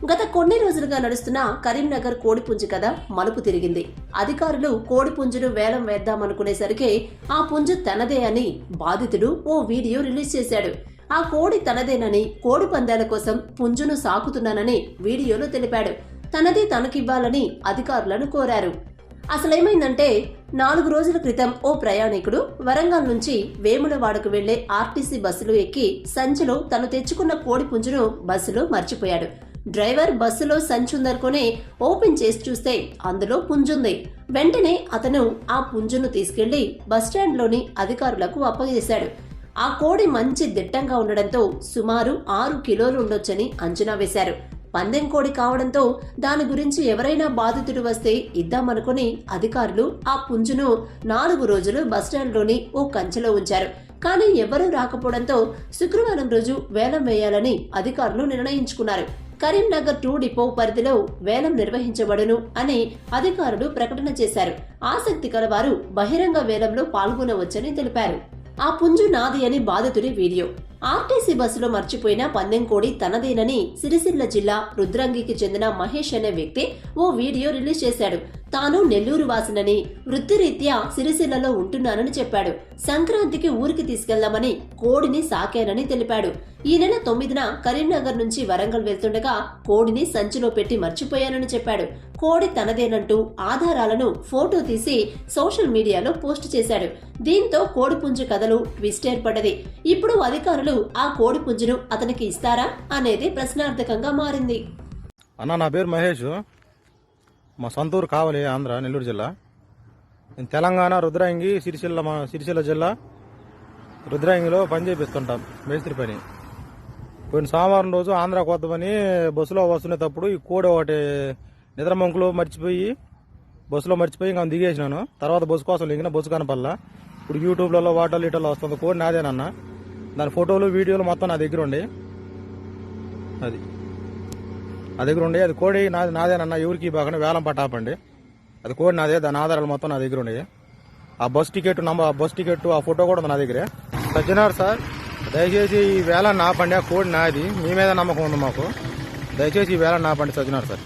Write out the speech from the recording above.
గత కొన్ని రోజులుగా నడుస్తున్న కరీంనగర్ కోడిపుంజు కథ మలుపు తిరిగింది. అధికారులు కోడిపుంజును వేలం వేద్దామనుకునేసరికి ఆ పుంజు తనదే అని బాధితుడు ఓ వీడియో రిలీజ్ చేశాడు. ఆ కోడి తనదేనని, కోడి పందాల కోసం పుంజును సాకుతున్నానని వీడియోలో తెలిపాడు. తనది తనకివ్వాలని అధికారులను కోరారు. అసలేమైందంటే 4 రోజుల క్రితం ఓ ప్రయాణికుడు వరంగల్ నుంచి వేములవాడకు వెళ్లే ఆర్టీసీ బస్సులో ఎక్కి సంచిలో తను తెచ్చుకున్న కోడి పుంజును బస్సులో మర్చిపోయాడు. డ్రైవర్ బస్సులో సంచుందనుకుని ఓపెన్ చేసి చూస్తే అందులో పుంజుంది. వెంటనే అతను ఆ పుంజును తీసుకెళ్లి బస్టాండ్లోని అధికారులకు అప్పగించాడు. ఆ కోడి మంచి దిట్టంగా ఉండడంతో సుమారు 6 కిలోలు ఉండొచ్చని అంచనా వేశారు. పందెం కోడి కావడంతో దాని గురించి ఎవరైనా బాధితుడు వస్తే ఇద్దామనుకుని అధికారులు ఆ పుంజును 4 రోజులు బస్టాండ్లోని ఓ కంచెలో ఉంచారు. కానీ ఎవరూ రాకపోవడంతో శుక్రవారం రోజు వేలం వేయాలని అధికారులు నిర్ణయించుకున్నారు. కరీంనగర్ 2 డిపో పరిధిలో వేలం నిర్వహించబడును అని అధికారులు ప్రకటన చేశారు. ఆసక్తి కలవారు బహిరంగ వేలంలో పాల్గొనవచ్చని తెలిపారు. ఆ పుంజు నాది అని బాధితుడి వీడియో. ఆర్టీసీ బస్సులో మర్చిపోయిన పందెం కోడి తనదేనని సిరిసిల్ల జిల్లా రుద్రంగికి చెందిన మహేష్ అనే వ్యక్తి ఓ వీడియో రిలీజ్ చేశాడు. తాను నెల్లూరు వాసినని, వృత్తిరీత్యా సిరిసిల్లలో ఉంటున్నానని చెప్పాడు. సంక్రాంతికి ఊరికి తీసుకెళ్దామని కోడిని సాకానని తెలిపాడు. ఈ నెల 9న కరీంనగర్ నుంచి వరంగల్ వెళ్తుండగా కోడిని సంచిలో పెట్టి మర్చిపోయానని చెప్పాడు. కోడి తనదేనంటూ ఆధారాలను ఫోటో తీసి సోషల్ మీడియాలో పోస్ట్ చేశాడు. దీంతో కోడిపుంజు కథలో ట్విస్ట్ ఏర్పడ్డది. ఇప్పుడు అధికారులు ఆ కోడిపుంజును అతనికి ఇస్తారా అనేది ప్రశ్నార్థకంగా మారింది. అన్న, నా పేరు మహేష్. మా సొంత ఊరు కావలి, ఆంధ్ర, నెల్లూరు జిల్లా. నేను తెలంగాణ రుద్రంగి సిరిసిల్ల జిల్లా రుద్రంగిలో పని చేపిస్తుంటాం, మేస్త్రి పని. పోయిన సోమవారం రోజు ఆంధ్ర కొత్తమని బస్సులో వస్తునేటప్పుడు ఈ కోడి ఒకటి నిద్రమంకులు బస్సులో మర్చిపోయి ఇంకా దిగేసినాను. తర్వాత బస్సు కోసం లింగిన బస్సు కనపల్లా. ఇప్పుడు యూట్యూబ్లలో వాటర్లు ఇటర్లో వస్తుంది. కోడి నాదేనన్న. దాని ఫోటోలు వీడియోలు మొత్తం నా దగ్గర ఉండి అది కోడి నాదేనన్నా. ఎవరికి బాగానే వేలం పట్టాపండి. అది కోడి నాదే. దాని ఆధారాలు మొత్తం నా దగ్గర ఉండే. ఆ బస్ టికెట్ ఆ ఫోటో కూడా నా దగ్గరే. సజ్జనార్ సార్, దయచేసి ఈ వేళ నాపండి. ఆ కోడి నాది. మీ మీద నమ్మకం ఉంది మాకు. దయచేసి ఈ వేళ నాపండి సజ్జనార్ సార్.